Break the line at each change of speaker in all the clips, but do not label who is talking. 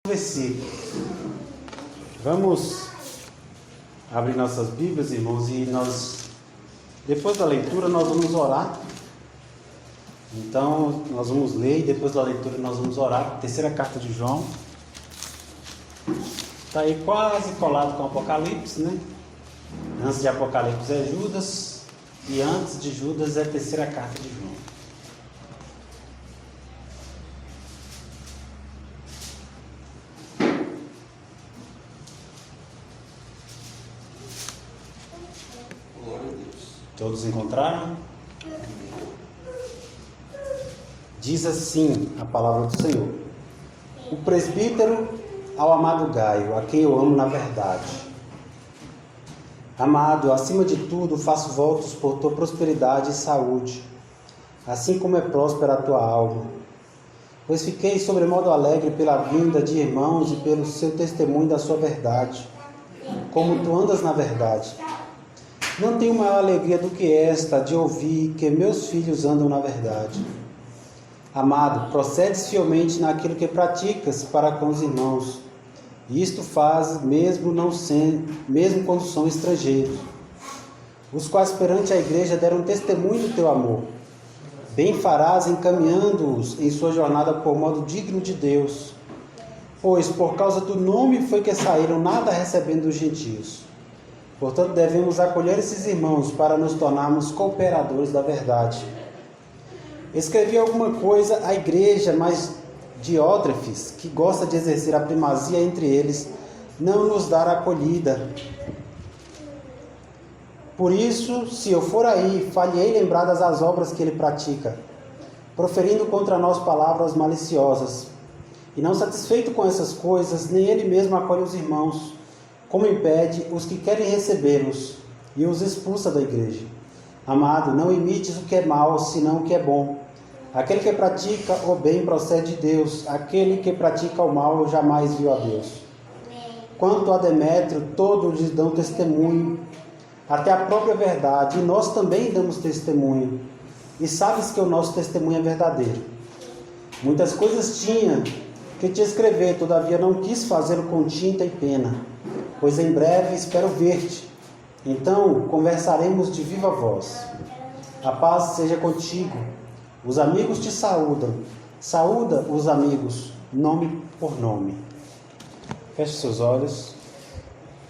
Versículo. Vamos abrir nossas Bíblias, irmãos, e depois da leitura, nós vamos orar. Então, nós vamos ler e depois da leitura nós vamos orar. Terceira carta de João. Está aí quase colado com o Apocalipse, né? Antes de Apocalipse é Judas e antes de Judas é a terceira carta de João. Todos encontraram? Diz assim a palavra do Senhor: o presbítero ao amado Gaio, a quem eu amo na verdade. Amado, acima de tudo faço votos por tua prosperidade e saúde, assim como é próspera a tua alma. Pois fiquei sobremodo alegre pela vinda de irmãos e pelo seu testemunho da sua verdade, como tu andas na verdade. Não tenho maior alegria do que esta, de ouvir que meus filhos andam na verdade. Amado, procedes fielmente naquilo que praticas para com os irmãos. E isto faz mesmo quando são estrangeiros, os quais perante a igreja deram testemunho do teu amor. Bem farás encaminhando-os em sua jornada por modo digno de Deus, pois por causa do nome foi que saíram, nada recebendo dos gentios. Portanto, devemos acolher esses irmãos para nos tornarmos cooperadores da verdade. Escrevi alguma coisa à igreja, mas Diótrefes, que gosta de exercer a primazia entre eles, não nos dará acolhida. Por isso, se eu for aí, falhei lembradas as obras que ele pratica, proferindo contra nós palavras maliciosas. E não satisfeito com essas coisas, nem ele mesmo acolhe os irmãos, como impede os que querem recebê-los, e os expulsa da igreja. Amado, não imites o que é mal, senão o que é bom. Aquele que pratica o bem procede de Deus, aquele que pratica o mal jamais viu a Deus. Quanto a Demétrio, todos lhes dão testemunho, até a própria verdade, e nós também damos testemunho. E sabes que o nosso testemunho é verdadeiro. Muitas coisas tinha que te escrever, todavia não quis fazê-lo com tinta e pena, pois em breve espero ver-te. Então conversaremos de viva voz. A paz seja contigo. Os amigos te saúdam. Saúda os amigos, nome por nome. Feche seus olhos.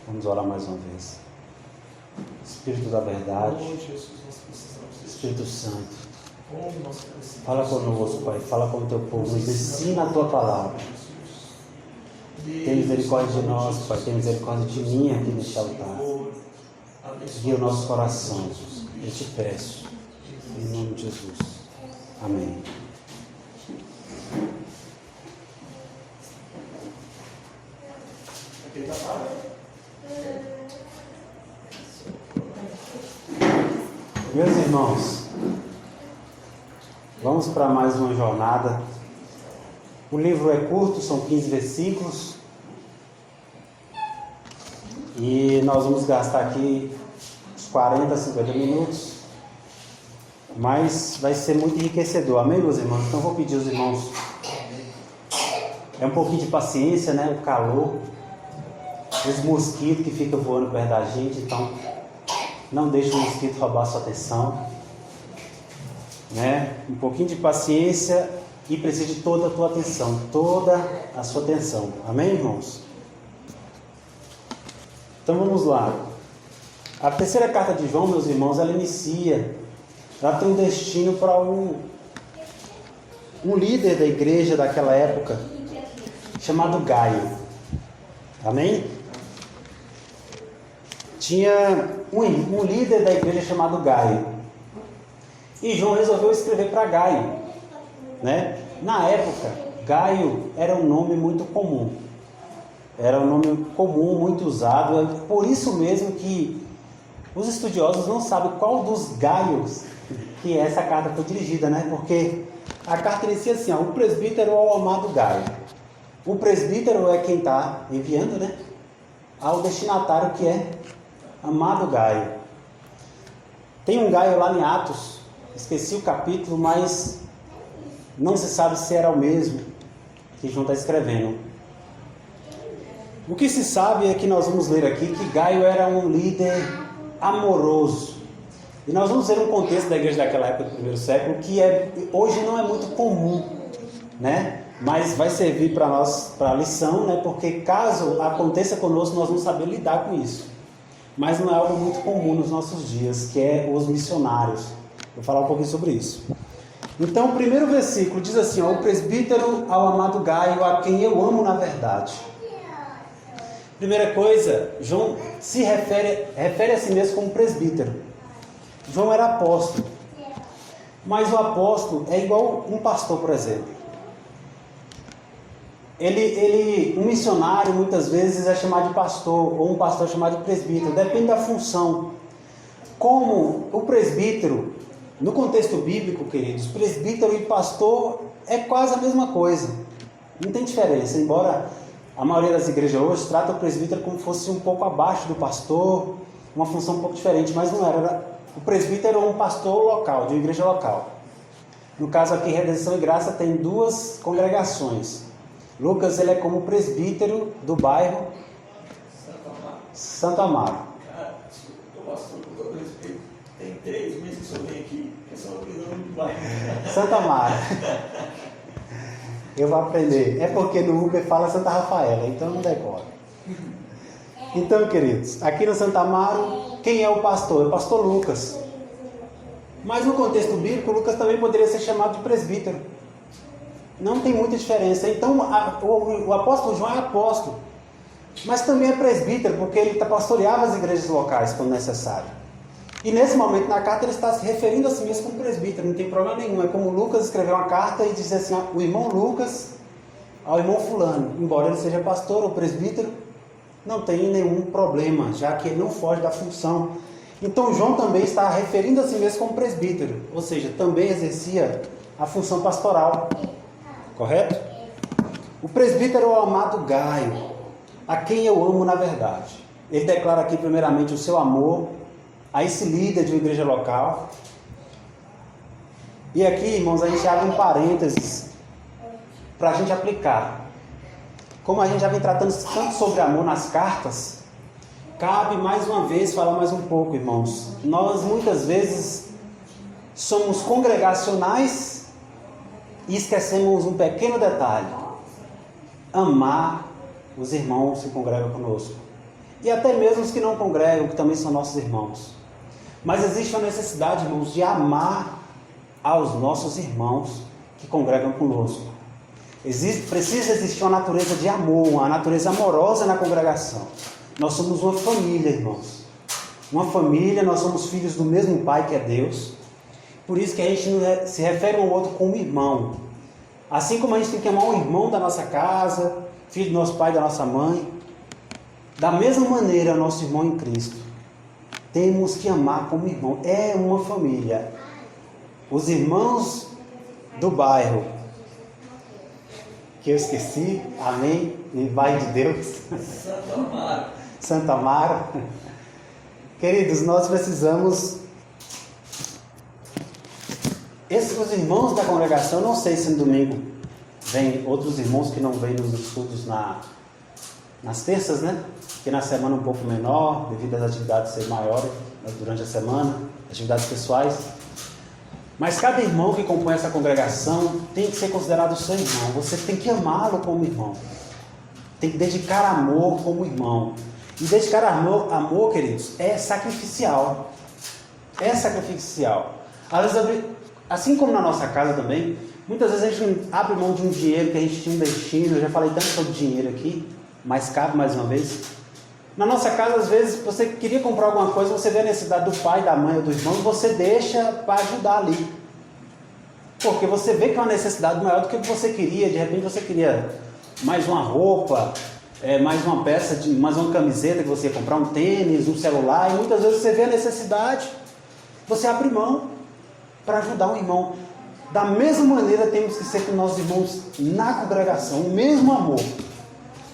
Vamos orar mais uma vez. Espírito da verdade, Espírito Santo, fala conosco, Pai. Fala com o teu povo. Nos ensina a tua palavra. Tem misericórdia de nós, Pai. Tem misericórdia de mim aqui neste altar. Guia o nosso coração. Eu te peço. Em nome de Jesus. Amém. Meus irmãos, vamos para mais uma jornada. O livro é curto, são 15 versículos. E nós vamos gastar aqui uns 40, 50 minutos. Mas vai ser muito enriquecedor. Amém, meus irmãos? Então vou pedir aos irmãos. É um pouquinho de paciência, né? O calor. Os mosquitos que ficam voando perto da gente. Então, não deixe o mosquito roubar a sua atenção. Né? Um pouquinho de paciência. E precisa de toda a tua atenção, toda a sua atenção. Amém, irmãos? Então vamos lá. A terceira carta de João, meus irmãos, ela inicia. Ela tem um destino para um líder da igreja daquela época, chamado Gaio. Amém? Tinha um líder da igreja chamado Gaio. E João resolveu escrever para Gaio. Né? Na época, Gaio era um nome muito comum. Era um nome comum, muito usado. É por isso mesmo que os estudiosos não sabem qual dos Gaios que essa carta foi dirigida, né? Porque a carta inicia assim, ó, o presbítero ao amado Gaio. O presbítero é quem está enviando, né? Ao destinatário, que é amado Gaio. Tem um Gaio lá em Atos, esqueci o capítulo, mas não se sabe se era o mesmo que João está escrevendo. O que se sabe é que nós vamos ler aqui que Gaio era um líder amoroso. E nós vamos ver um contexto da igreja daquela época do primeiro século que hoje não é muito comum, né? Mas vai servir para nós, para a lição, né? Porque caso aconteça conosco, nós vamos saber lidar com isso. Mas não é algo muito comum nos nossos dias, que é os missionários. Vou falar um pouquinho sobre isso. Então, o primeiro versículo diz assim, ó, o presbítero ao amado Gaio, a quem eu amo na verdade. Primeira coisa, João se refere a si mesmo como presbítero. João era apóstolo. Mas o apóstolo é igual um pastor, por exemplo. Um missionário muitas vezes é chamado de pastor, ou um pastor é chamado de presbítero, depende da função. Como o presbítero, no contexto bíblico, queridos, presbítero e pastor é quase a mesma coisa, não tem diferença, embora a maioria das igrejas hoje trata o presbítero como se fosse um pouco abaixo do pastor, uma função um pouco diferente, mas não era. O presbítero é um pastor local, de uma igreja local. No caso aqui, Redenção e Graça tem 2 congregações. Lucas, ele é como presbítero do bairro Santo Amaro.
Cara, eu pastor com todo respeito. Tem 3 meses que eu venho aqui, que são o nome do bairro.
Santo Amaro. Eu vou aprender. É porque no Uber fala Santa Rafaela, então não decora. Então, queridos, aqui no Santo Amaro, quem é o pastor? É o pastor Lucas. Mas no contexto bíblico, Lucas também poderia ser chamado de presbítero. Não tem muita diferença. Então, o apóstolo João é apóstolo, mas também é presbítero, porque ele pastoreava as igrejas locais quando necessário. E nesse momento na carta ele está se referindo a si mesmo como presbítero, não tem problema nenhum. É como Lucas escreveu uma carta e disse assim, o irmão Lucas ao irmão fulano, embora ele seja pastor ou presbítero, não tem nenhum problema, já que ele não foge da função. Então João também está referindo a si mesmo como presbítero, ou seja, também exercia a função pastoral. Correto? O presbítero é o amado Gaio, a quem eu amo na verdade. Ele declara aqui primeiramente o seu amor a esse líder de uma igreja local. E aqui, irmãos, a gente abre um parênteses para a gente aplicar. Como a gente já vem tratando tanto sobre amor nas cartas, cabe mais uma vez falar mais um pouco, irmãos. Nós muitas vezes somos congregacionais e esquecemos um pequeno detalhe: amar os irmãos que congregam conosco, e até mesmo os que não congregam, que também são nossos irmãos. Mas existe uma necessidade, irmãos, de amar aos nossos irmãos que congregam conosco. Precisa existir uma natureza de amor, uma natureza amorosa na congregação. Nós somos uma família, irmãos. Uma família, nós somos filhos do mesmo Pai que é Deus. Por isso que a gente se refere um ao outro como irmão. Assim como a gente tem que amar o irmão da nossa casa, filho do nosso pai e da nossa mãe, da mesma maneira, nosso irmão em Cristo, temos que amar como irmão. É uma família. Os irmãos do bairro, que eu esqueci, amém, em Pai de Deus,
Santo Amaro.
Santo Amaro. Queridos, nós precisamos... Os irmãos da congregação, não sei se no domingo vem outros irmãos que não vêm nos estudos nas terças, né? Que na semana um pouco menor, devido às atividades serem maiores durante a semana, atividades pessoais. Mas cada irmão que compõe essa congregação tem que ser considerado seu irmão. Você tem que amá-lo como irmão. Tem que dedicar amor como irmão. E dedicar amor, queridos, é sacrificial. É sacrificial. Às vezes, assim como na nossa casa também, muitas vezes a gente abre mão de um dinheiro que a gente tinha investido. Eu já falei tanto sobre dinheiro aqui, mas cabe mais uma vez. Na nossa casa, às vezes, você queria comprar alguma coisa, você vê a necessidade do pai, da mãe ou do irmão, e você deixa para ajudar ali. Porque você vê que é uma necessidade maior do que o que você queria. De repente você queria mais uma roupa, mais uma peça, mais uma camiseta que você ia comprar, um tênis, um celular, e muitas vezes você vê a necessidade, você abre mão para ajudar um irmão. Da mesma maneira temos que ser com nossos irmãos na congregação, o mesmo amor.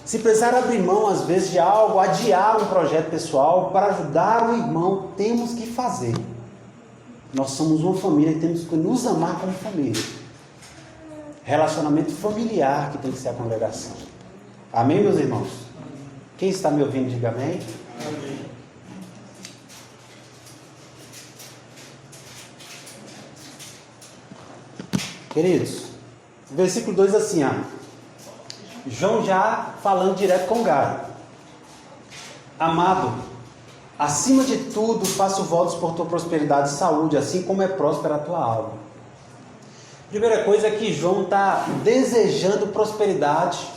Se precisar abrir mão às vezes de algo, adiar um projeto pessoal para ajudar o irmão, temos que fazer. Nós somos uma família e temos que nos amar como família. Relacionamento familiar que tem que ser a congregação. Amém, meus irmãos? Quem está me ouvindo, diga amém.
Amém.
Queridos, o versículo 2 assim, João já falando direto com Gaio. Amado, acima de tudo faço votos por tua prosperidade e saúde, assim como é próspera a tua alma. Primeira coisa é que João está desejando prosperidade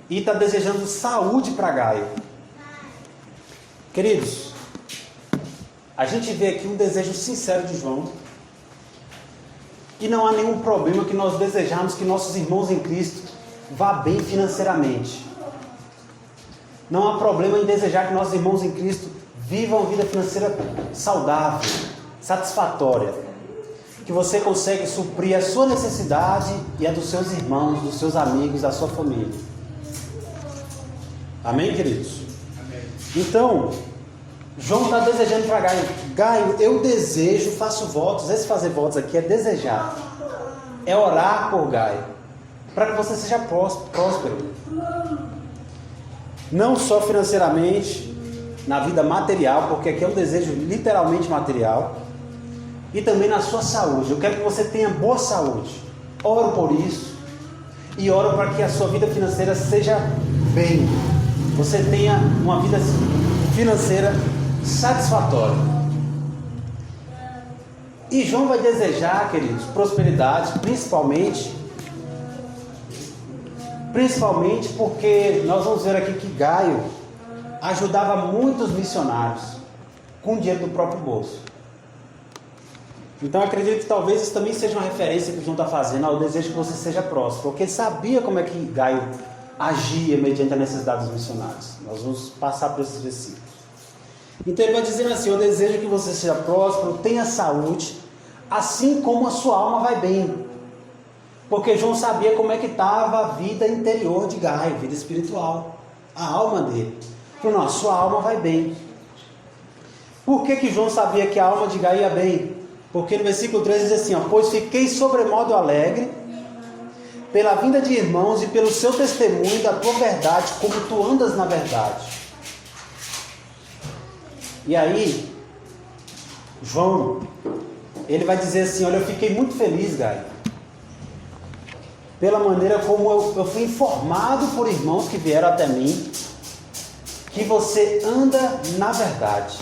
e está desejando saúde para Gaio. Queridos, a gente vê aqui um desejo sincero de João. E não há nenhum problema que nós desejarmos que nossos irmãos em Cristo vá bem financeiramente. Não há problema em desejar que nossos irmãos em Cristo vivam uma vida financeira saudável, satisfatória. Que você consegue suprir a sua necessidade e a dos seus irmãos, dos seus amigos, da sua família. Amém, queridos?
Amém.
Então, João está desejando para Gaio. Gaio, eu desejo, faço votos. Esse fazer votos aqui é desejar. É orar por Gaio. Para que você seja próspero. Não só financeiramente, na vida material, porque aqui é um desejo literalmente material. E também na sua saúde. Eu quero que você tenha boa saúde. Oro por isso. E oro para que a sua vida financeira seja bem. Você tenha uma vida financeira satisfatória. E João vai desejar, queridos, prosperidade, principalmente porque nós vamos ver aqui que Gaio ajudava muitos missionários com dinheiro do próprio bolso. Então eu acredito que talvez isso também seja uma referência que João está fazendo ao desejo que você seja próspero, porque ele sabia como é que Gaio agia mediante a necessidade dos missionários. Nós vamos passar por esses versículos. Então ele vai dizendo assim: eu desejo que você seja próspero, tenha saúde, assim como a sua alma vai bem. Porque João sabia como é que estava a vida interior de Gaio, a vida espiritual, a alma dele. Falou, não, a sua alma vai bem. Por que João sabia que a alma de Gaio ia bem? Porque no versículo 3 diz assim, pois fiquei sobremodo alegre pela vinda de irmãos e pelo seu testemunho da tua verdade, como tu andas na verdade. E aí, João, ele vai dizer assim, olha, eu fiquei muito feliz, Gaio, pela maneira como eu fui informado por irmãos que vieram até mim, que você anda na verdade.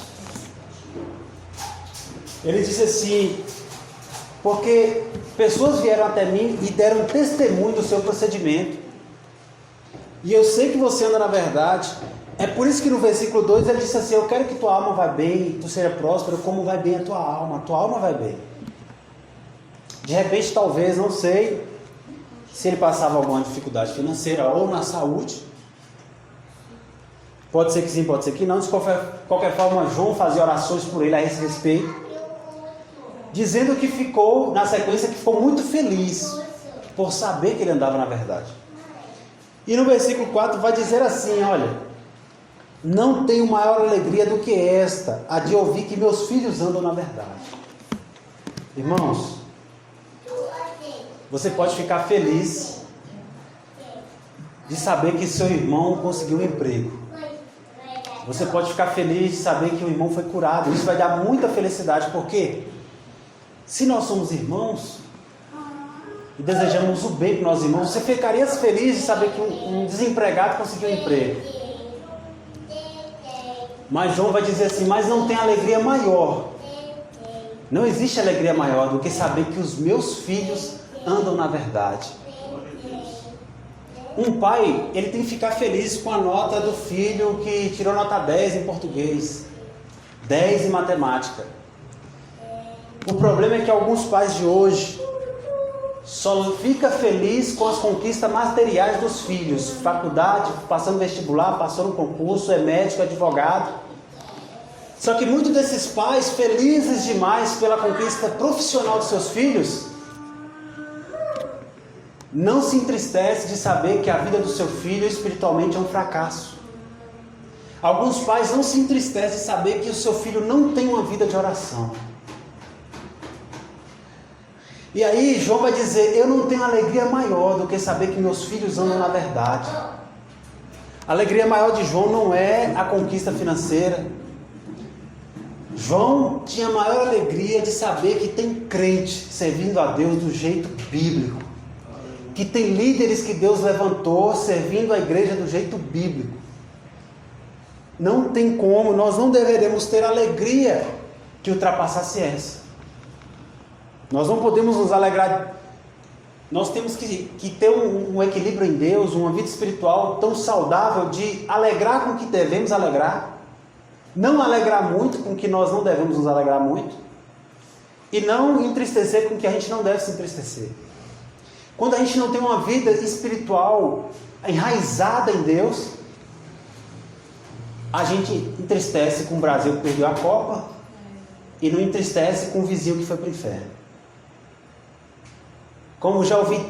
Ele disse assim, porque pessoas vieram até mim e deram testemunho do seu procedimento, e eu sei que você anda na verdade. É por isso que no versículo 2 ele disse assim, eu quero que tua alma vá bem, tu seja próspero, como vai bem a tua alma vai bem. De repente, talvez, não sei, se ele passava alguma dificuldade financeira ou na saúde, pode ser que sim, pode ser que não. De qualquer forma, João fazia orações por ele a esse respeito, dizendo que ficou, na sequência, que ficou muito feliz por saber que ele andava na verdade. E no versículo 4 vai dizer assim, olha, não tenho maior alegria do que esta, a de ouvir que meus filhos andam na verdade. Irmãos, você pode ficar feliz de saber que seu irmão conseguiu um emprego. Você pode ficar feliz de saber que o irmão foi curado. Isso vai dar muita felicidade, porque se nós somos irmãos e desejamos o bem para os nossos irmãos, você ficaria feliz de saber que um desempregado conseguiu um emprego. Mas João vai dizer assim, mas não tem alegria maior. Não existe alegria maior do que saber que os meus filhos andam na verdade. Um pai, ele tem que ficar feliz com a nota do filho que tirou nota 10 em português, 10 em matemática. O problema é que alguns pais de hoje só ficam felizes com as conquistas materiais dos filhos. Faculdade, passando vestibular, passando concurso, é médico, é advogado. Só que muitos desses pais, felizes demais pela conquista profissional dos seus filhos, não se entristece de saber que a vida do seu filho espiritualmente é um fracasso. Alguns pais não se entristecem de saber que o seu filho não tem uma vida de oração. E aí João vai dizer, eu não tenho alegria maior do que saber que meus filhos andam na verdade. A alegria maior de João não é a conquista financeira. João tinha a maior alegria de saber que tem crente servindo a Deus do jeito bíblico. Que tem líderes que Deus levantou servindo a igreja do jeito bíblico. Não tem como, nós não deveremos ter alegria que ultrapassasse essa. Nós não podemos nos alegrar. Nós temos que ter um equilíbrio em Deus, uma vida espiritual tão saudável de alegrar com o que devemos alegrar, não alegrar muito com o que nós não devemos nos alegrar muito, e não entristecer com o que a gente não deve se entristecer. Quando a gente não tem uma vida espiritual enraizada em Deus, a gente entristece com o Brasil que perdeu a Copa e não entristece com o vizinho que foi para o inferno. Como já ouvi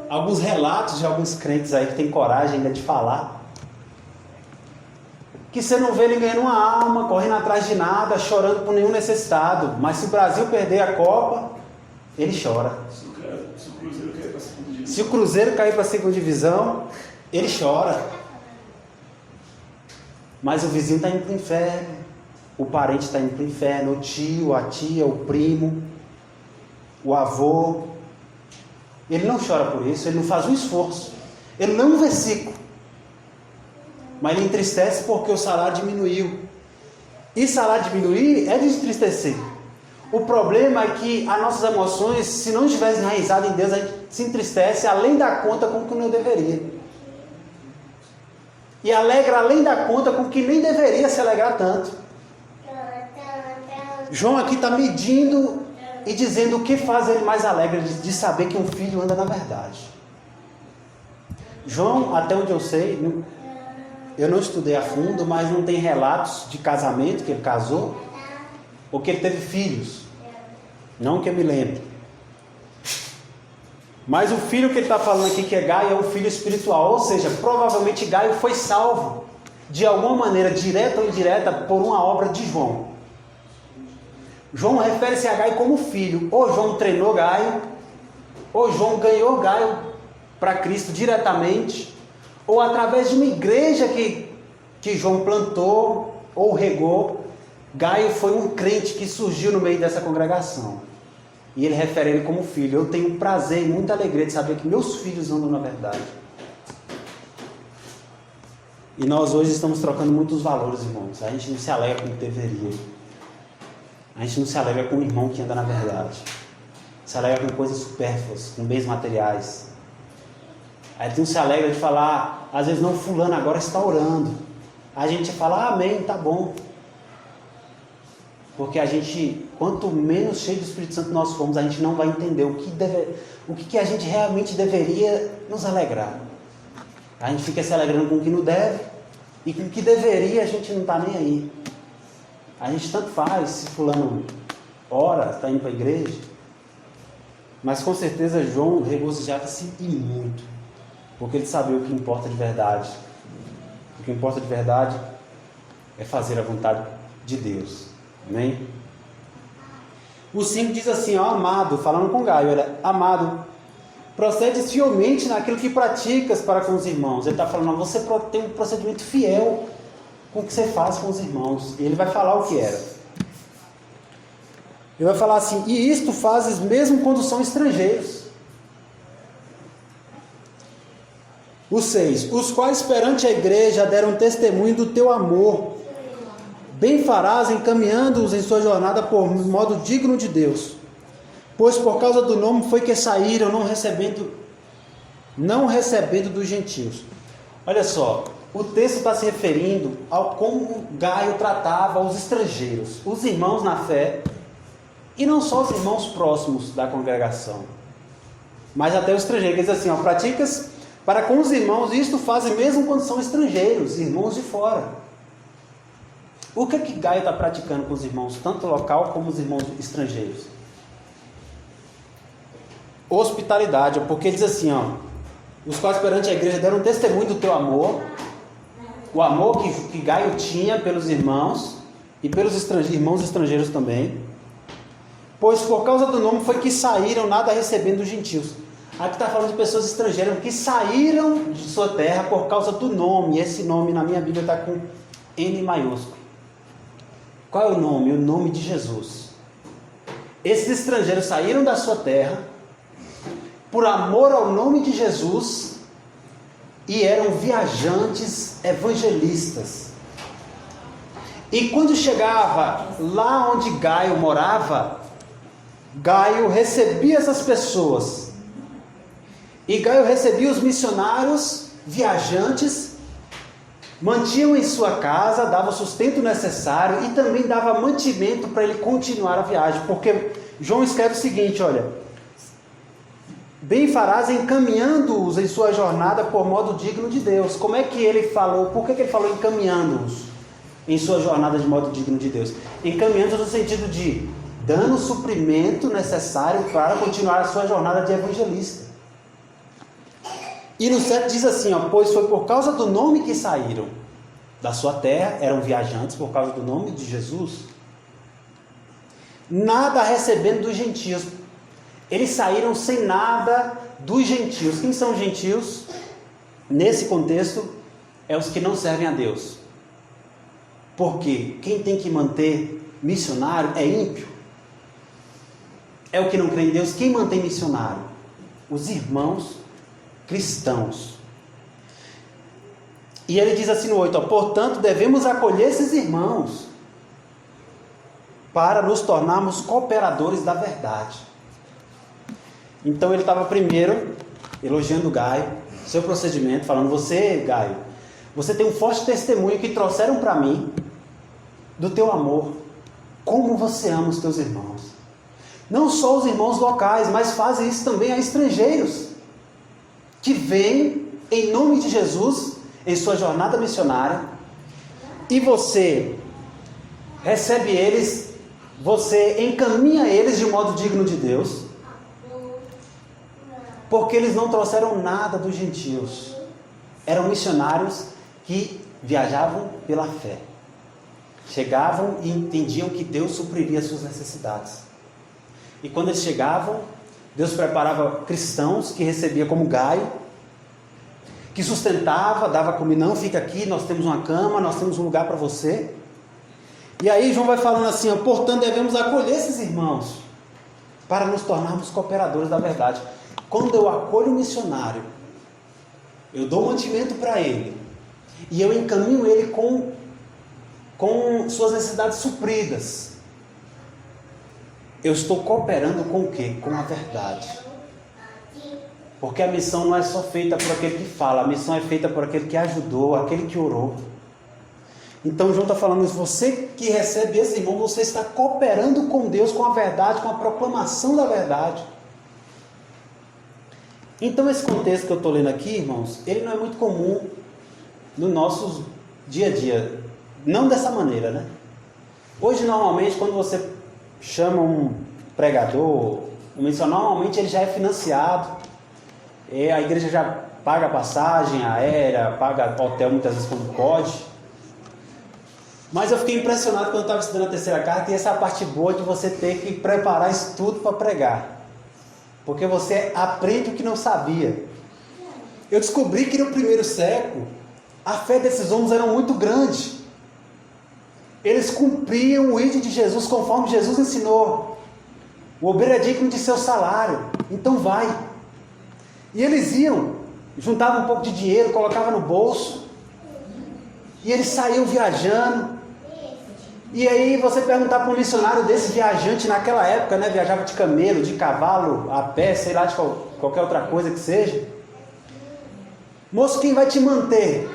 alguns relatos de alguns crentes aí que tem coragem ainda de falar, que você não vê ele ganhando uma alma, correndo atrás de nada, chorando por nenhum necessitado, mas se o Brasil perder a Copa, ele chora. Se o Cruzeiro cair para a segunda divisão, ele chora. Mas o vizinho está indo para o inferno, o parente está indo para o inferno, o tio, a tia, o primo, o avô. Ele não chora por isso, ele não faz um esforço, ele lê um versículo, mas ele entristece porque o salário diminuiu. E salário diminuir é de entristecer. O problema é que as nossas emoções, se não estivessem enraizadas em Deus, a gente se entristece além da conta com o que não deveria. E alegra além da conta com o que nem deveria se alegrar tanto. João aqui está medindo e dizendo o que faz ele mais alegre de saber que um filho anda na verdade. João, até onde eu sei, eu não estudei a fundo, mas não tem relatos de casamento, que ele casou, ou que ele teve filhos. Não que eu me lembre. Mas o filho que ele está falando aqui, que é Gaio, é um filho espiritual. Ou seja, provavelmente Gaio foi salvo, de alguma maneira, direta ou indireta, por uma obra de João. João refere-se a Gaio como filho. Ou João treinou Gaio, ou João ganhou Gaio para Cristo diretamente, ou através de uma igreja que João plantou ou regou. Gaio foi um crente que surgiu no meio dessa congregação. E ele refere ele como filho. Eu tenho prazer e muita alegria de saber que meus filhos andam na verdade. E nós hoje estamos trocando muitos valores, irmãos. A gente não se alegra com o que deveria. A gente não se alegra com o irmão que anda na verdade. Se alegra com coisas supérfluas, com bens materiais. A gente não se alegra de falar, às vezes, não, fulano agora está orando. A gente fala, amém, tá bom. Porque a gente, quanto menos cheio do Espírito Santo nós formos, a gente não vai entender o que a gente realmente deveria nos alegrar. A gente fica se alegrando com o que não deve, e com o que deveria a gente não está nem aí. A gente tanto faz, se fulano ora, está indo para a igreja, mas com certeza João regozijava-se e muito, porque ele sabia o que importa de verdade. O que importa de verdade é fazer a vontade de Deus. Amém? O 5 diz assim, ó, amado, falando com Gaio, olha, amado, procedes fielmente naquilo que praticas para com os irmãos. Ele está falando, você tem um procedimento fiel com o que você faz com os irmãos. E ele vai falar o que era. Ele vai falar assim, e isto fazes mesmo quando são estrangeiros. O 6, os quais perante a igreja deram testemunho do teu amor. Bem farás encaminhando-os em sua jornada por modo digno de Deus. Pois por causa do nome foi que saíram, não recebendo dos gentios. Olha só, o texto está se referindo ao como Gaio tratava os estrangeiros, os irmãos na fé, e não só os irmãos próximos da congregação, mas até os estrangeiros. Ele diz assim, ó, praticas para com os irmãos, isto fazem mesmo quando são estrangeiros, irmãos de fora. O que Gaio está praticando com os irmãos, tanto local como os irmãos estrangeiros? Hospitalidade, porque ele diz assim, ó, os quais perante a igreja deram testemunho do teu amor, o amor que Gaio tinha pelos irmãos e pelos irmãos estrangeiros também, pois por causa do nome foi que saíram, nada recebendo dos gentios. Aqui está falando de pessoas estrangeiras que saíram de sua terra por causa do nome. Esse nome na minha Bíblia está com N maiúsculo. Qual é o nome? O nome de Jesus. Esses estrangeiros saíram da sua terra por amor ao nome de Jesus e eram viajantes evangelistas. E quando chegava lá onde Gaio morava, Gaio recebia essas pessoas. E Gaio recebia os missionários viajantes, mantinham em sua casa, dava o sustento necessário e também dava mantimento para ele continuar a viagem. Porque João escreve o seguinte, olha: bem farás encaminhando-os em sua jornada por modo digno de Deus. Como é que ele falou? Por que ele falou encaminhando-os em sua jornada de modo digno de Deus? Encaminhando-os no sentido de dando o suprimento necessário para continuar a sua jornada de evangelista. E no 7 diz assim, ó: pois foi por causa do nome que saíram da sua terra, eram viajantes por causa do nome de Jesus, nada recebendo dos gentios. Eles saíram sem nada dos gentios. Quem são os gentios? Nesse contexto, é os que não servem a Deus. Porque quem tem que manter missionário é ímpio. É o que não crê em Deus. Quem mantém missionário? Os irmãos cristãos. E ele diz assim no 8, ó: portanto, devemos acolher esses irmãos para nos tornarmos cooperadores da verdade. Então ele estava primeiro elogiando Gaio, seu procedimento, falando: você, Gaio, você tem um forte testemunho que trouxeram para mim do teu amor, como você ama os teus irmãos. Não só os irmãos locais, mas fazem isso também a estrangeiros que vêm em nome de Jesus em sua jornada missionária, e você recebe eles, você encaminha eles de modo digno de Deus, porque eles não trouxeram nada dos gentios, eram missionários que viajavam pela fé, chegavam e entendiam que Deus supriria suas necessidades. E quando eles chegavam, Deus preparava cristãos que recebia como Gaio, que sustentava, dava comida: não, fica aqui, nós temos uma cama, nós temos um lugar para você. E aí João vai falando assim, ó: portanto, devemos acolher esses irmãos para nos tornarmos cooperadores da verdade. Quando eu acolho um missionário, eu dou mantimento para ele, e eu encaminho ele com suas necessidades supridas, eu estou cooperando com o quê? Com a verdade. Porque a missão não é só feita por aquele que fala, a missão é feita por aquele que ajudou, aquele que orou. Então João está falando isso: você que recebe esse irmão, você está cooperando com Deus, com a verdade, com a proclamação da verdade. Então esse contexto que eu estou lendo aqui, irmãos, ele não é muito comum no nosso dia a dia. Não dessa maneira, né? Hoje, normalmente, quando você chama um pregador, um missionário, normalmente ele já é financiado, a igreja já paga a passagem aérea, paga hotel muitas vezes quando pode. Mas eu fiquei impressionado quando eu estava estudando a terceira carta, e essa é a parte boa de você ter que preparar isso tudo para pregar, porque você aprende o que não sabia. Eu descobri que no primeiro século a fé desses homens era muito grande. Eles cumpriam o ide de Jesus conforme Jesus ensinou. O obreiro é digno de seu salário, então vai. E eles iam, juntavam um pouco de dinheiro, colocavam no bolso, e eles saíam viajando. E aí você perguntar para um missionário desse, viajante naquela época, né, viajava de camelo, de cavalo, a pé, sei lá, de qualquer outra coisa que seja: moço, quem vai te manter?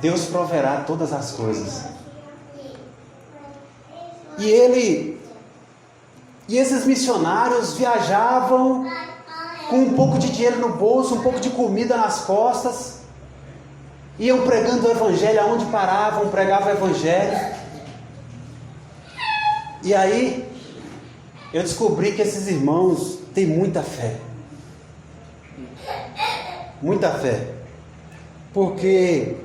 Deus proverá todas as coisas. E esses missionários viajavam com um pouco de dinheiro no bolso, um pouco de comida nas costas, iam pregando o evangelho aonde paravam, pregavam o evangelho. E aí eu descobri que esses irmãos têm muita fé. Muita fé. Porque,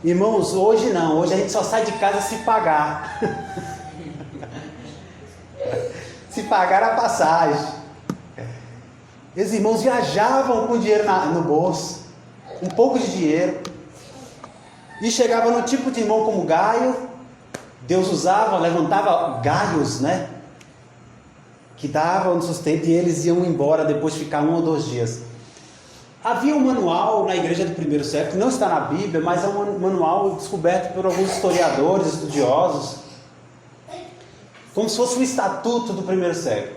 irmãos, hoje não, hoje a gente só sai de casa se pagar. Se pagar a passagem. Esses irmãos viajavam com dinheiro no bolso, um pouco de dinheiro, e chegava no tipo de irmão como Gaio. Deus levantava Gaios, né? Que davam sustento, e eles iam embora depois de ficar 1 ou 2 dias. Havia um manual na igreja do primeiro século, não está na Bíblia, mas é um manual descoberto por alguns historiadores, estudiosos, como se fosse um estatuto do primeiro século,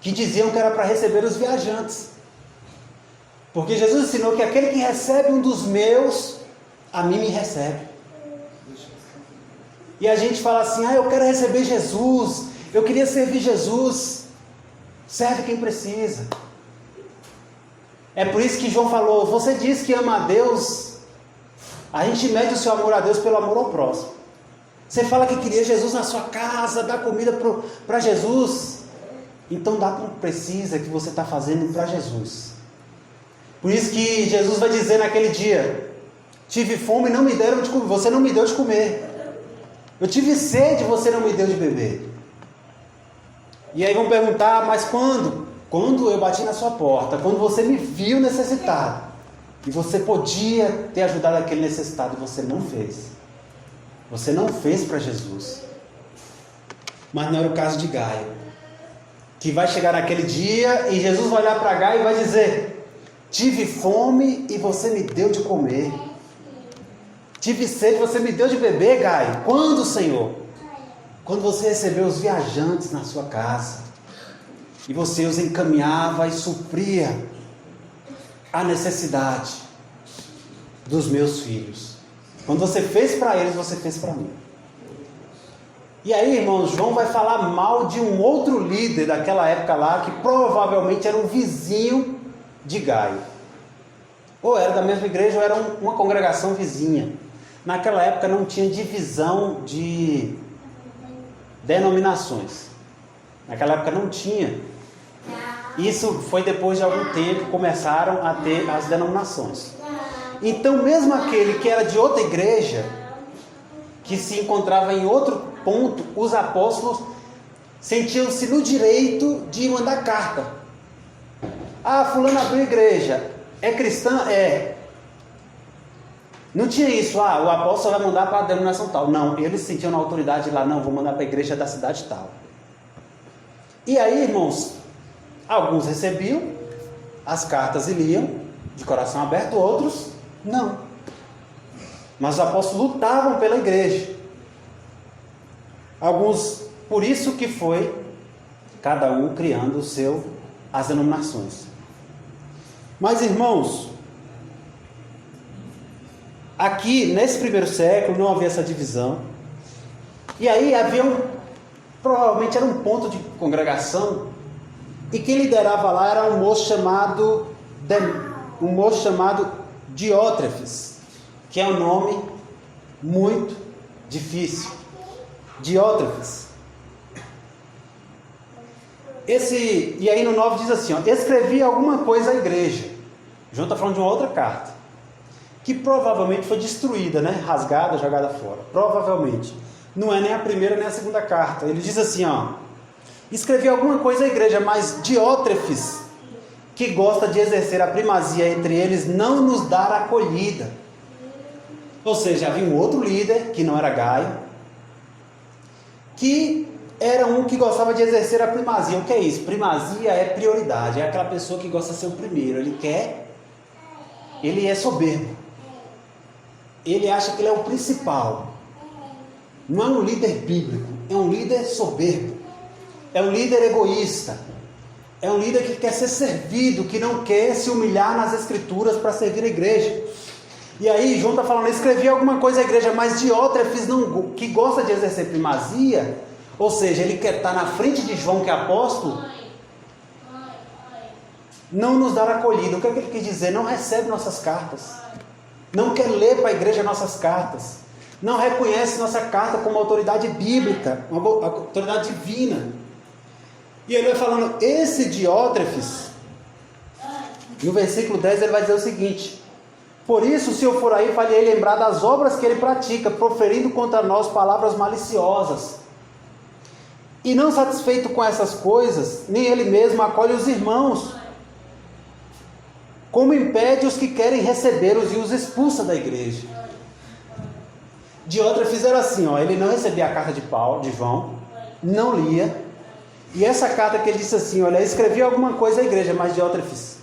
que diziam que era para receber os viajantes. Porque Jesus ensinou que aquele que recebe um dos meus, a mim me recebe. E a gente fala assim: eu quero receber Jesus, eu queria servir Jesus. Serve quem precisa. É por isso que João falou: você diz que ama a Deus, a gente mede o seu amor a Deus pelo amor ao próximo. Você fala que queria Jesus na sua casa, dá comida para Jesus, então dá como precisa, que você está fazendo para Jesus. Por isso que Jesus vai dizer naquele dia: tive fome e não me deram de comer, você não me deu de comer. Eu tive sede e você não me deu de beber. E aí vão perguntar: mas quando? Quando eu bati na sua porta, quando você me viu necessitado, e você podia ter ajudado aquele necessitado, e você não fez. Você não fez para Jesus. Mas não era o caso de Gaio, que vai chegar naquele dia e Jesus vai olhar para Gaio e vai dizer: tive fome e você me deu de comer. Tive sede e você me deu de beber, Gaio. Quando, Senhor? Quando você recebeu os viajantes na sua casa e você os encaminhava e supria a necessidade dos meus filhos. Quando você fez para eles, você fez para mim. E aí, irmãos, João vai falar mal de um outro líder daquela época lá, que provavelmente era um vizinho de Gaio. Ou era da mesma igreja, ou era uma congregação vizinha. Naquela época não tinha divisão de denominações. Naquela época não tinha. Isso foi depois de algum tempo que começaram a ter as denominações. Então mesmo aquele que era de outra igreja, que se encontrava em outro ponto, os apóstolos sentiam-se no direito de mandar carta. Fulano abriu igreja, é cristã? É. Não tinha isso, o apóstolo vai mandar para a denominação tal. Não, eles sentiam na autoridade lá: não, vou mandar para a igreja da cidade tal. E aí, irmãos, alguns recebiam as cartas e liam de coração aberto, outros não. Mas os apóstolos lutavam pela igreja. Alguns, por isso que foi cada um criando as denominações. Mas, irmãos, aqui nesse primeiro século não havia essa divisão. E aí provavelmente era um ponto de congregação, e quem liderava lá era um moço chamado Diótrefes, que é um nome muito difícil. Diótrefes. E aí no 9 diz assim: escrevi alguma coisa à igreja. João está falando de uma outra carta, que provavelmente foi destruída, né? Rasgada, jogada fora. Provavelmente. Não é nem a primeira nem a segunda carta. Ele diz assim: escrevi alguma coisa à igreja, mas Diótrefes, que gosta de exercer a primazia entre eles, não nos dá acolhida. Ou seja, havia um outro líder, que não era Gaio, que era um que gostava de exercer a primazia. O que é isso? Primazia é prioridade, é aquela pessoa que gosta de ser o primeiro. Ele é soberbo. Ele acha que ele é o principal. Não é um líder bíblico, é um líder soberbo. É um líder egoísta. É um líder que quer ser servido, que não quer se humilhar nas escrituras para servir a igreja. E aí João está falando: escrevi alguma coisa à igreja, mas Diótrefes, que gosta de exercer primazia, ou seja, ele quer estar na frente de João, que é apóstolo, não nos dá acolhida. O que é que ele quer dizer? Não recebe nossas cartas, não quer ler para a igreja nossas cartas, não reconhece nossa carta como autoridade bíblica, uma autoridade divina. E ele vai falando: esse Diótrefes, no versículo 10 ele vai dizer o seguinte: por isso, se eu for aí, falhei lembrar das obras que ele pratica, proferindo contra nós palavras maliciosas. E não satisfeito com essas coisas, nem ele mesmo acolhe os irmãos, como impede os que querem recebê-los e os expulsa da igreja. Diótrefes era assim, ele não recebia a carta de João, não lia, e essa carta que ele disse assim, escrevi alguma coisa à igreja, mas Diótrefes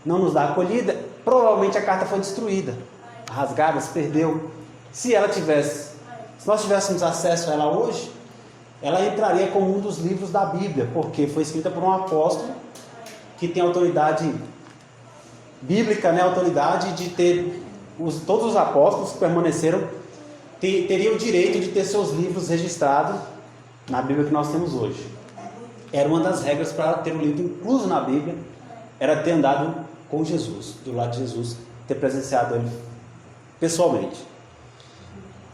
não nos dá acolhida, provavelmente a carta foi destruída, rasgada, se perdeu. Se nós tivéssemos acesso a ela hoje, ela entraria como um dos livros da Bíblia, porque foi escrita por um apóstolo que tem autoridade bíblica, autoridade de ter, todos os apóstolos que permaneceram, teriam o direito de ter seus livros registrados na Bíblia que nós temos hoje. Era uma das regras para ter um livro incluso na Bíblia, era ter andado com Jesus, do lado de Jesus, ter presenciado ele pessoalmente.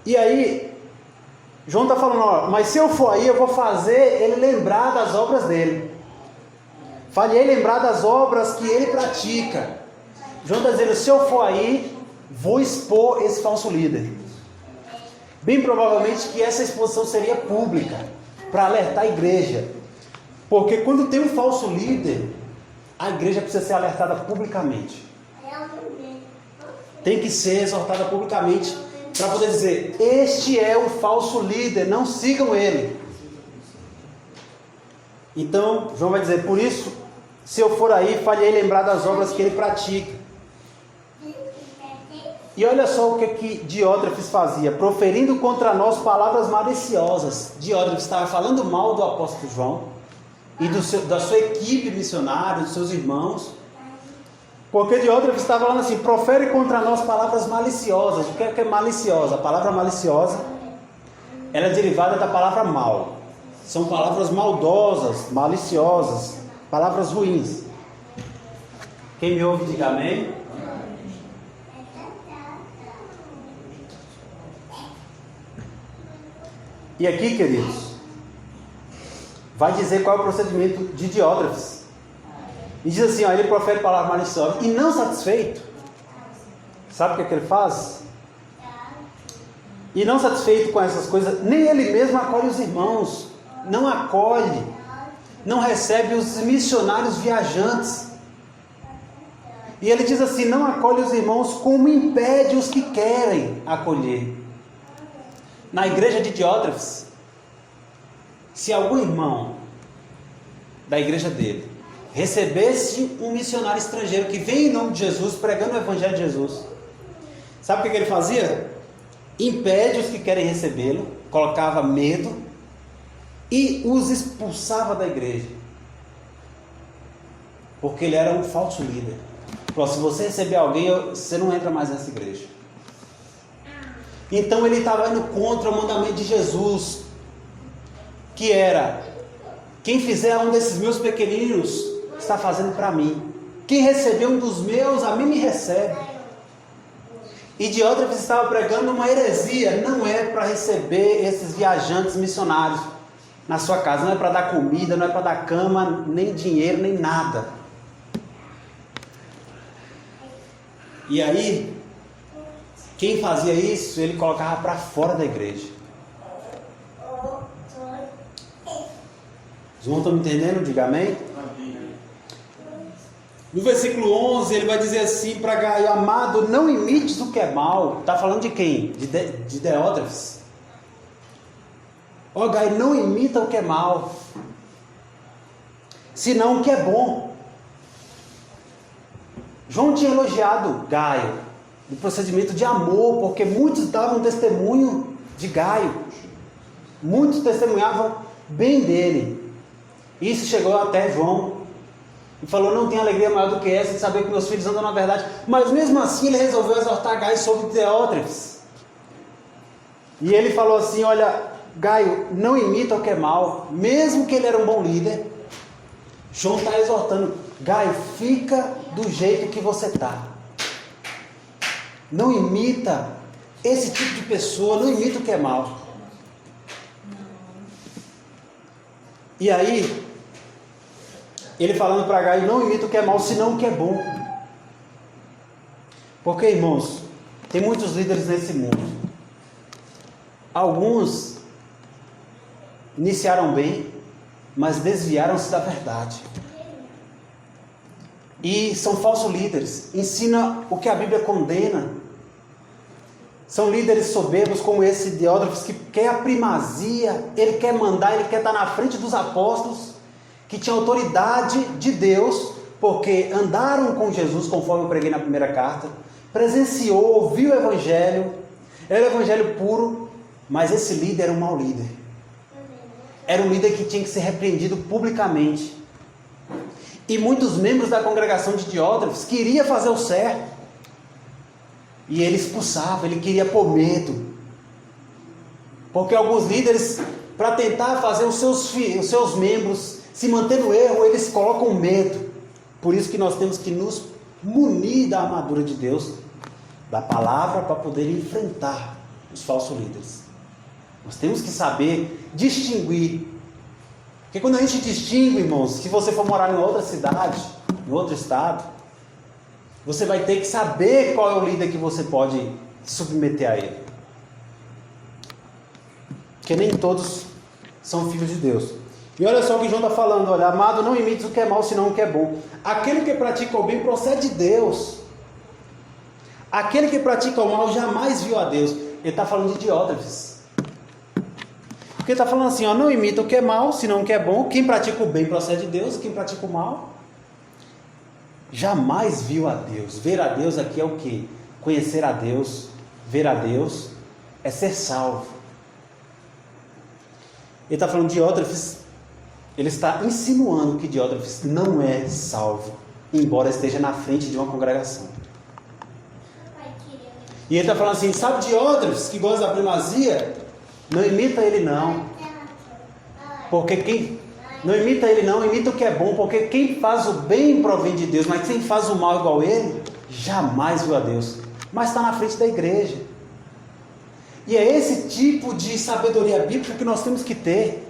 E aí, João está falando, mas se eu for aí, eu vou fazer ele lembrar das obras dele. Falhei lembrar das obras que ele pratica. João está dizendo, se eu for aí, vou expor esse falso líder. Bem provavelmente que essa exposição seria pública, para alertar a igreja. Porque quando tem um falso líder, a igreja precisa ser alertada publicamente. Tem que ser exortada publicamente, para poder dizer, este é o falso líder, não sigam ele. Então, João vai dizer, por isso, se eu for aí, falhei lembrar das obras que ele pratica. E olha só o que Diótrefes fazia, proferindo contra nós palavras maliciosas. Diótrefes estava falando mal do apóstolo João e da sua equipe missionária, dos seus irmãos. Porque Diótrefes estava falando assim, profere contra nós palavras maliciosas. O que é maliciosa? A palavra maliciosa, ela é derivada da palavra mal. São palavras maldosas, maliciosas, palavras ruins. Quem me ouve, diga amém. E aqui, queridos, vai dizer qual é o procedimento de Diótrefes. E diz assim, ele profere palavras maliciosas e não satisfeito. Sabe o que ele faz? E não satisfeito com essas coisas, nem ele mesmo acolhe os irmãos. Não acolhe, não recebe os missionários viajantes. E ele diz assim, não acolhe os irmãos como impede os que querem acolher. Na igreja de Diótrefes, se algum irmão da igreja dele recebesse um missionário estrangeiro que vem em nome de Jesus, pregando o evangelho de Jesus, sabe o que ele fazia? Impede os que querem recebê-lo, colocava medo e os expulsava da igreja, porque ele era um falso líder. Falou, se você receber alguém, você não entra mais nessa igreja. Então ele estava indo contra o mandamento de Jesus, que era, quem fizer um desses meus pequeninos, está fazendo para mim. Quem receber um dos meus, a mim me recebe. E Diótrefes estava pregando uma heresia, não é para receber esses viajantes missionários na sua casa, não é para dar comida, não é para dar cama, nem dinheiro, nem nada. E aí, quem fazia isso, ele colocava para fora da igreja. Os irmãos estão me entendendo? Diga amém. No versículo 11, ele vai dizer assim para Gaio, amado, não imites o que é mal. Está falando de quem? De Diótrefes. Gaio, não imita o que é mal, senão o que é bom. João tinha elogiado Gaio do procedimento de amor, porque muitos davam testemunho de Gaio, muitos testemunhavam bem dele. Isso chegou até João e falou, não tem alegria maior do que essa de saber que meus filhos andam na verdade. Mas mesmo assim ele resolveu exortar Gaio sobre Diótrefes, e ele falou assim, olha Gaio, não imita o que é mal, mesmo que ele era um bom líder. João está exortando, Gaio, fica do jeito que você está. Não imita esse tipo de pessoa, não imita o que é mal. E aí, ele falando para Gaio, não imita o que é mal, senão o que é bom. Porque, irmãos, tem muitos líderes nesse mundo. Alguns iniciaram bem, mas desviaram-se da verdade. E são falsos líderes, ensina o que a Bíblia condena. São líderes soberbos como esse Diótrefes, que quer a primazia, ele quer mandar, ele quer estar na frente dos apóstolos, que tinha autoridade de Deus, porque andaram com Jesus, conforme eu preguei na primeira carta, presenciou, ouviu o Evangelho, era o Evangelho puro, mas esse líder era um mau líder. Era um líder que tinha que ser repreendido publicamente. E muitos membros da congregação de Diótrefes queriam fazer o certo. E ele expulsava, ele queria pôr medo. Porque alguns líderes, para tentar fazer os seus membros se manter no erro, eles colocam medo. Por isso que nós temos que nos munir da armadura de Deus, da palavra, para poder enfrentar os falsos líderes. Nós temos que saber distinguir. Porque quando a gente distingue, irmãos, se você for morar em outra cidade, em outro estado, você vai ter que saber qual é o líder que você pode submeter a ele. Porque nem todos são filhos de Deus. E olha só o que João está falando, olha, amado, não imites o que é mal, senão o que é bom. Aquele que pratica o bem procede de Deus. Aquele que pratica o mal jamais viu a Deus. Ele está falando de Diótrefes. Porque ele está falando assim, ó, não imita o que é mal, senão o que é bom. Quem pratica o bem procede de Deus, quem pratica o mal jamais viu a Deus. Ver a Deus aqui é o quê? Conhecer a Deus, ver a Deus, é ser salvo. Ele está falando de Diótrefes, ele está insinuando que Diótrefes não é salvo, embora esteja na frente de uma congregação. E ele está falando assim, sabe Diótrefes, que gosta da primazia? Não imita ele não. Porque quem... Não imita ele não, imita o que é bom, porque quem faz o bem provém de Deus, mas quem faz o mal igual ele, jamais viu a Deus, mas está na frente da igreja. E é esse tipo de sabedoria bíblica que nós temos que ter,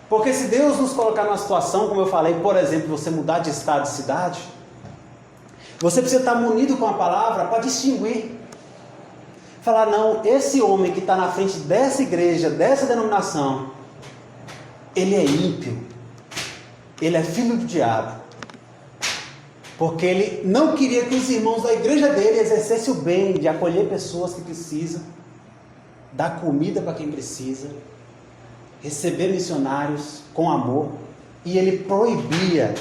porque se Deus nos colocar numa situação, como eu falei, por exemplo, você mudar de estado, de cidade, você precisa estar munido com a palavra para distinguir, falar, não, esse homem que está na frente dessa igreja, dessa denominação, ele é ímpio, ele é filho do diabo, porque ele não queria que os irmãos da igreja dele exercessem o bem de acolher pessoas que precisam, dar comida para quem precisa, receber missionários com amor, e ele proibia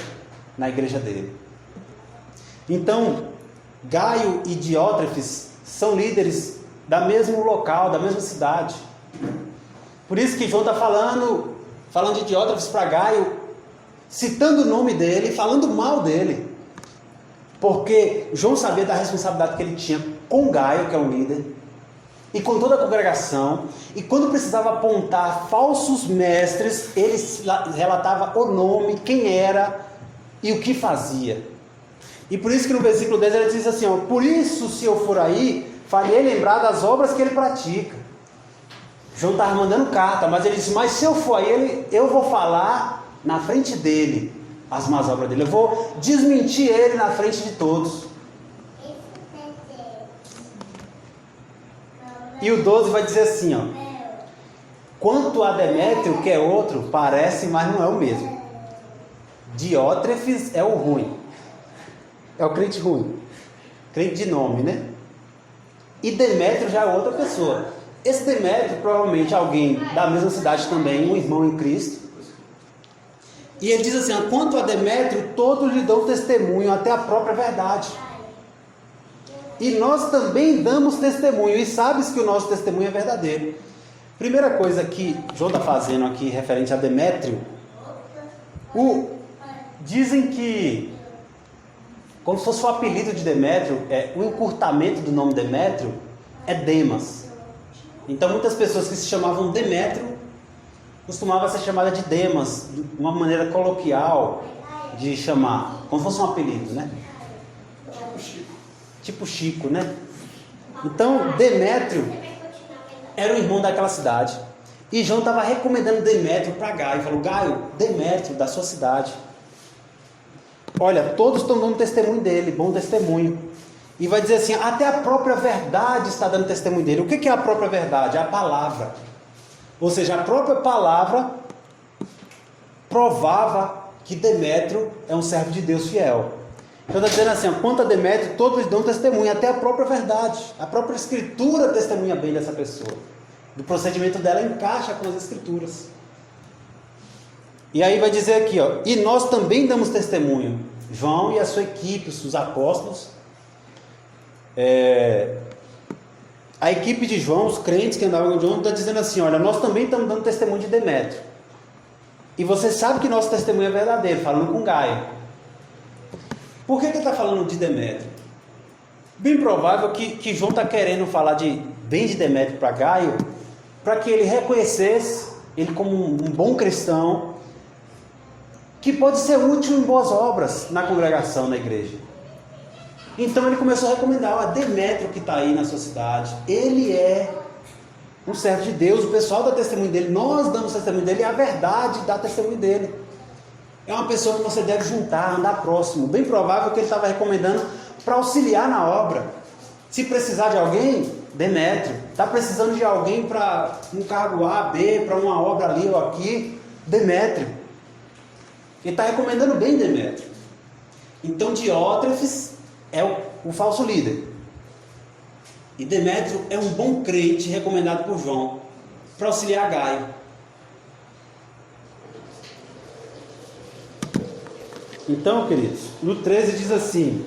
na igreja dele. Então, Gaio e Diótrefes são líderes da mesmo local, da mesma cidade. Por isso que João está falando de Diótrefes para Gaio, citando o nome dele, falando mal dele, porque João sabia da responsabilidade que ele tinha com Gaio, que é um líder, e com toda a congregação, e quando precisava apontar falsos mestres, ele relatava o nome, quem era e o que fazia. E por isso que no versículo 10 ele diz assim, ó, por isso se eu for aí, farei lembrar das obras que ele pratica. João estava mandando carta, mas ele disse, mas se eu for aí, eu vou falar na frente dele as más obras dele, eu vou desmentir ele na frente de todos. E o 12 vai dizer assim, ó, quanto a Demétrio, que é outro, parece, mas não é o mesmo. Diótrefes é o ruim, é o crente ruim, crente de nome, né? E Demétrio já é outra pessoa. Esse Demétrio provavelmente é alguém da mesma cidade também, um irmão em Cristo. E ele diz assim, quanto a Demétrio, todos lhe dão testemunho, até a própria verdade. E nós também damos testemunho, e sabes que o nosso testemunho é verdadeiro. Primeira coisa que João está fazendo aqui, referente a Demétrio, dizem que, como se fosse o apelido de Demétrio, o encurtamento do nome Demétrio é Demas. Então muitas pessoas que se chamavam Demétrio, costumava ser chamada de Demas, de uma maneira coloquial de chamar, como se fosse um apelido, né? Tipo Chico, né? Então, Demétrio era o irmão daquela cidade. E João estava recomendando Demétrio para Gaio. Falou, Gaio, Demétrio da sua cidade. Olha, todos estão dando testemunho dele, bom testemunho. E vai dizer assim, até a própria verdade está dando testemunho dele. O que é a própria verdade? É a palavra. Ou seja, a própria palavra provava que Demétrio é um servo de Deus fiel. Então está dizendo assim, quanto a Demétrio, todos dão testemunho, até a própria verdade. A própria Escritura testemunha bem dessa pessoa. O procedimento dela encaixa com as Escrituras. E aí vai dizer aqui, e nós também damos testemunho. João e a sua equipe, os apóstolos, a equipe de João, os crentes que andavam com João, está dizendo assim, olha, nós também estamos dando testemunho de Demétrio. E você sabe que nosso testemunho é verdadeiro, falando com Gaio. Por que ele está falando de Demétrio? Bem provável que João está querendo falar bem de Demétrio para Gaio, para que ele reconhecesse ele como um bom cristão, que pode ser útil em boas obras na congregação, na igreja. Então ele começou a recomendar, Demétrio que está aí na sua cidade, ele é um servo de Deus, o pessoal dá testemunho dele, nós damos testemunho dele, e a verdade dá testemunho dele. É uma pessoa que você deve juntar, andar próximo. Bem provável que ele estava recomendando para auxiliar na obra. Se precisar de alguém, Demétrio. Está precisando de alguém para um cargo A, B, para uma obra ali ou aqui, Demétrio. Ele está recomendando bem Demétrio. Então Diótrefes é o falso líder. E Demétrio é um bom crente recomendado por João para auxiliar Gaio. Então, queridos, no 13 diz assim: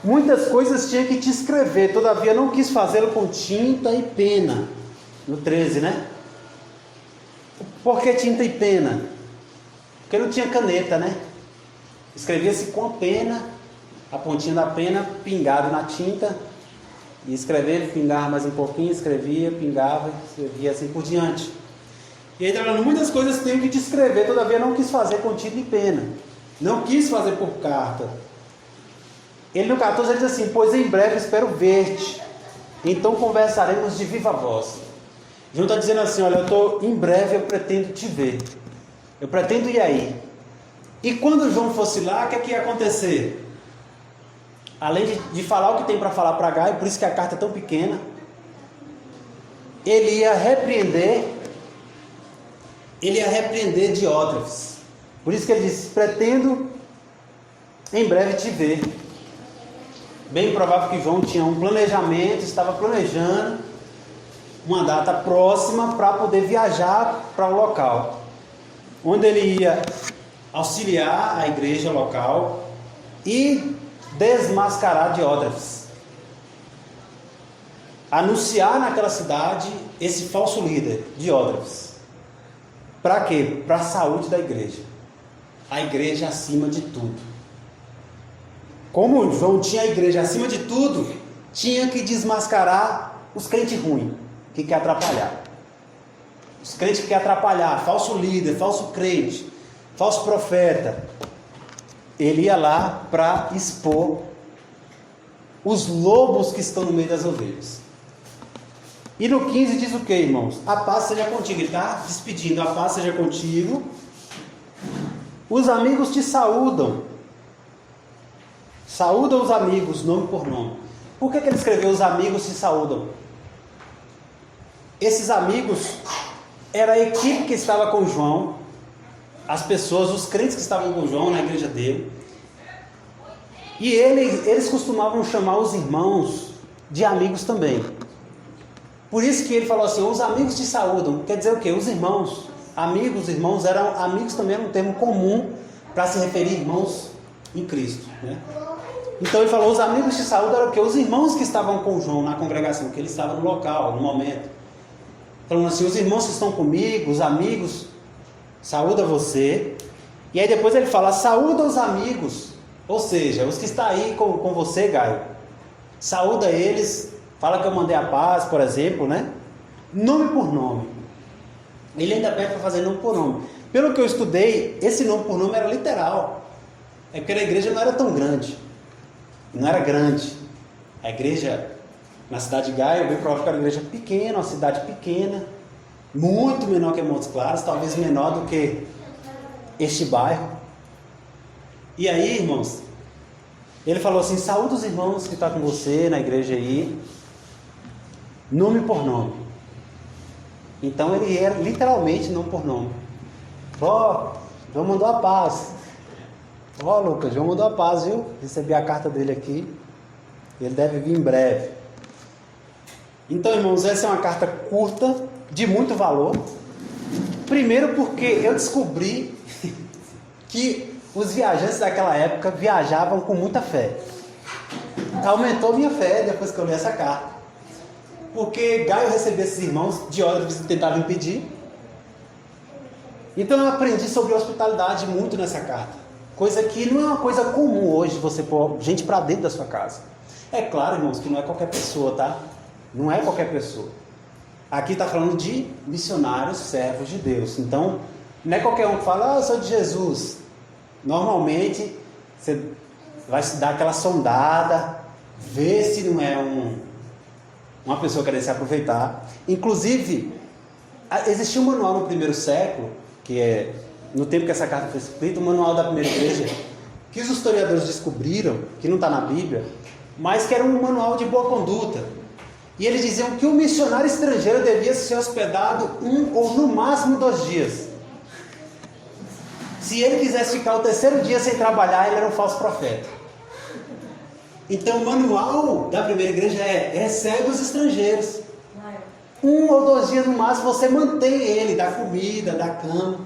muitas coisas tinha que te escrever, todavia não quis fazê-lo com tinta e pena. No 13, né? Por que tinta e pena? Porque não tinha caneta, né? Escrevia-se com a pena, a pontinha da pena pingada na tinta, e escrevia, pingava mais um pouquinho, escrevia, pingava, escrevia assim por diante. E aí está falando, muitas coisas tenho que te escrever, todavia não quis fazer com tinta e pena. Não quis fazer por carta. Ele no 14 ele diz assim, pois em breve espero ver-te, então conversaremos de viva voz. João está dizendo assim, olha, em breve eu pretendo te ver. Eu pretendo ir aí. E quando João fosse lá, o que ia acontecer? Além de falar o que tem para falar para Gaio, por isso que a carta é tão pequena, ele ia repreender Diótrefes. Por isso que ele disse, pretendo em breve te ver. Bem provável que João tinha um planejamento, estava planejando uma data próxima para poder viajar para o local, onde ele ia auxiliar a igreja local e desmascarar Diótrefes. Anunciar naquela cidade esse falso líder, Diótrefes. Para quê? Para a saúde da igreja. A igreja acima de tudo. Como João tinha a igreja acima de tudo, tinha que desmascarar os crentes ruins, que quer atrapalhar. Os crentes que quer atrapalhar, falso líder, falso crente, falso profeta. Ele ia lá para expor os lobos que estão no meio das ovelhas. E no 15 diz o que, irmãos? A paz seja contigo. Ele está despedindo. A paz seja contigo. Os amigos te saúdam. Saúda os amigos, nome por nome. Por que ele escreveu os amigos te saúdam? Esses amigos era a equipe que estava com João, as pessoas, os crentes que estavam com João na igreja dele. E eles costumavam chamar os irmãos de amigos também. Por isso que ele falou assim, os amigos te saúdam. Quer dizer o quê? Os irmãos, amigos, irmãos, amigos também era um termo comum para se referir a irmãos em Cristo, né? Então ele falou, os amigos te saúdam era o quê? Os irmãos que estavam com João na congregação, que ele estava no local, no momento. Falando assim, os irmãos que estão comigo, os amigos, saúda você. E aí depois ele fala, saúda os amigos, ou seja, os que estão aí com você, Gaio. Saúda eles, fala que eu mandei a paz, por exemplo, né? Nome por nome. Ele ainda pede para fazer nome por nome. Pelo que eu estudei, esse nome por nome era literal. É porque a igreja não era tão grande. Não era grande. A igreja na cidade de Gaio, bem provável que era uma igreja pequena, uma cidade pequena, muito menor que Montes Claros, talvez menor do que este bairro. E aí, irmãos, ele falou assim, saúda os irmãos que estão com você na igreja aí, nome por nome. Então ele era literalmente nome por nome. João mandou a paz. Ó, Lucas, João mandou a paz, viu? Recebi a carta dele aqui. Ele deve vir em breve. Então, irmãos, essa é uma carta curta, de muito valor. Primeiro porque eu descobri que os viajantes daquela época viajavam com muita fé. Aumentou minha fé depois que eu li essa carta. Porque Gaio recebia esses irmãos de ordens que tentavam impedir. Então eu aprendi sobre hospitalidade muito nessa carta. Coisa que não é uma coisa comum hoje você pôr gente para dentro da sua casa. É claro, irmãos, que não é qualquer pessoa, tá? Não é qualquer pessoa. Aqui está falando de missionários, servos de Deus. Então, não é qualquer um que fala, eu sou de Jesus. Normalmente, você vai se dar aquela sondada, ver se não é uma pessoa querendo se aproveitar. Inclusive, existia um manual no primeiro século, que é, no tempo que essa carta foi escrita, o manual da primeira igreja, que os historiadores descobriram, que não está na Bíblia, mas que era um manual de boa conduta. E eles diziam que o missionário estrangeiro devia ser hospedado 1 ou no máximo 2 dias. Se ele quisesse ficar o 3º dia sem trabalhar, ele era um falso profeta. Então o manual da primeira igreja recebe os estrangeiros. 1 ou 2 dias no máximo você mantém ele, dá comida, dá cama.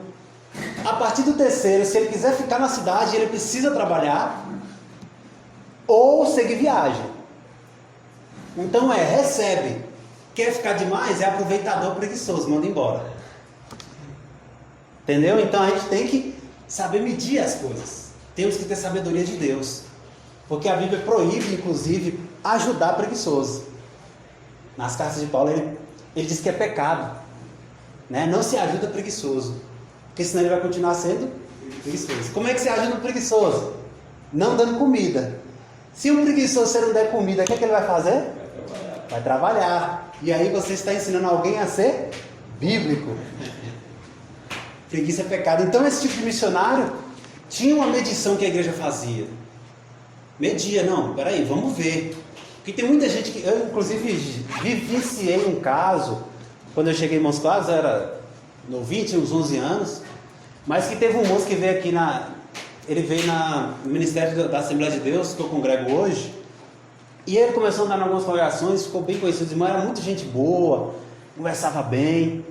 A partir do 3º, se ele quiser ficar na cidade, ele precisa trabalhar ou seguir viagem. Então recebe. Quer ficar demais? É aproveitador preguiçoso, manda embora. Entendeu? Então a gente tem que saber medir as coisas. Temos que ter sabedoria de Deus. Porque a Bíblia proíbe, inclusive, ajudar preguiçoso. Nas cartas de Paulo, ele diz que é pecado. Né? Não se ajuda preguiçoso. Porque senão ele vai continuar sendo preguiçoso. Como é que se ajuda o preguiçoso? Não dando comida. Se um preguiçoso você não der comida, o que é que ele vai fazer? Vai trabalhar. E aí você está ensinando alguém a ser bíblico. Preguiça é pecado. Então esse tipo de missionário tinha uma medição que a igreja fazia. Media, não, peraí, vamos ver. Porque tem muita gente que... Eu, inclusive, vivenciei um caso, quando eu cheguei em Montes Claros, eu era novinho, tinha uns 11 anos, mas que teve um moço que veio aqui ele veio no Ministério da Assembleia de Deus, que eu congrego hoje, e ele começou a andar em algumas congregações, ficou bem conhecido, os irmãos, era muita gente boa, conversava bem.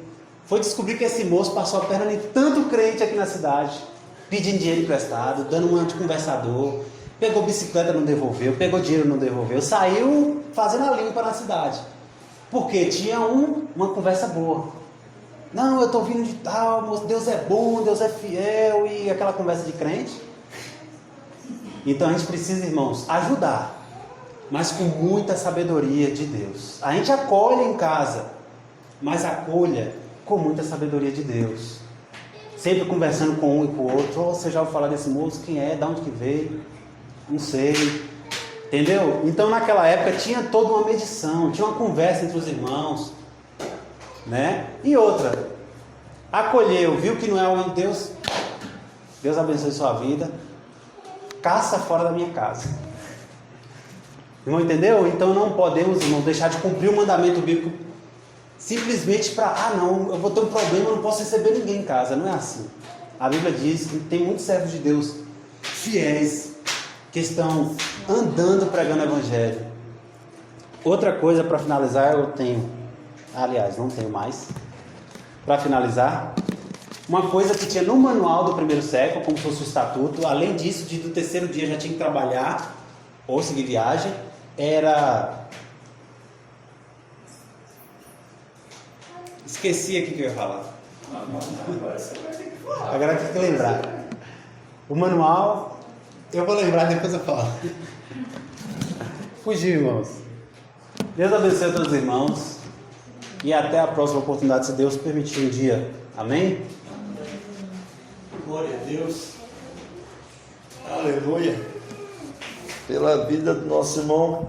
Foi descobrir que esse moço passou a perna em tanto crente aqui na cidade, pedindo dinheiro emprestado, dando um anticonversador, pegou bicicleta, não devolveu, pegou dinheiro, não devolveu, saiu fazendo a limpa na cidade, porque tinha uma conversa boa. Não, eu estou vindo de tal, moço, Deus é bom, Deus é fiel, e aquela conversa de crente. Então a gente precisa, irmãos, ajudar, mas com muita sabedoria de Deus. A gente acolhe em casa, mas acolha com muita sabedoria de Deus. Sempre conversando com um e com o outro. Oh, você já ouviu falar desse moço? Quem é? De onde que veio? Não sei. Entendeu? Então naquela época tinha toda uma medição, tinha uma conversa entre os irmãos, né? E outra, acolheu, viu que não é o Deus, Deus abençoe sua vida, caça fora da minha casa. Irmão, entendeu? Então não podemos, irmão, deixar de cumprir o mandamento bíblico simplesmente para, não, eu vou ter um problema, eu não posso receber ninguém em casa. Não é assim. A Bíblia diz que tem muitos servos de Deus fiéis que estão andando pregando o Evangelho. Outra coisa para finalizar, eu tenho, aliás, não tenho mais, para finalizar, uma coisa que tinha no manual do primeiro século, como se fosse o estatuto, além disso, do 3º dia já tinha que trabalhar ou seguir viagem, era... Esqueci aqui que eu ia falar. Agora tem que lembrar. O manual, eu vou lembrar, depois eu falo. Fugiu, irmãos. Deus abençoe a todos os irmãos. E até a próxima oportunidade, se Deus permitir um dia. Amém?
Glória a Deus. Aleluia. Pela vida do nosso irmão